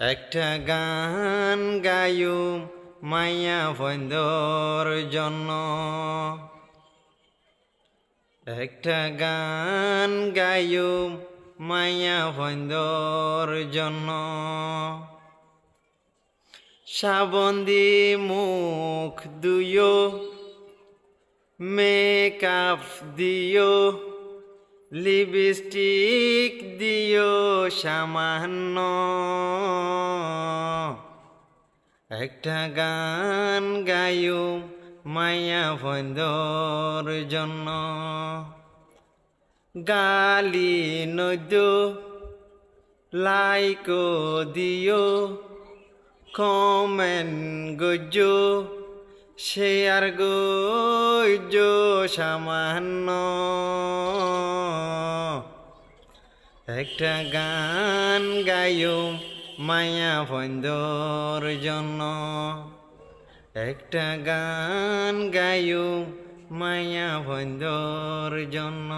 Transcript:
একটা গান গায়ুম মাইয়া বন্ধর জন্য, একটা গান গায়ুম মাইয়া বন্ধর জন্য। সাবন্দি মুখ দুইও, মেকআপ দিও, লিপস্টিক দিও সামান্য। একটা গান গায়ুম মাইয়া বন্ধর জন্য। গালি নদ্য লাইক দিও, কমেন্ট গজ্য, শেয়ার গজ্য সামান্য। একটা গান গায়ুম মাইয়া বন্ধর জন্য, একটা গান গায়ুম মাইয়া বন্ধর জন্য।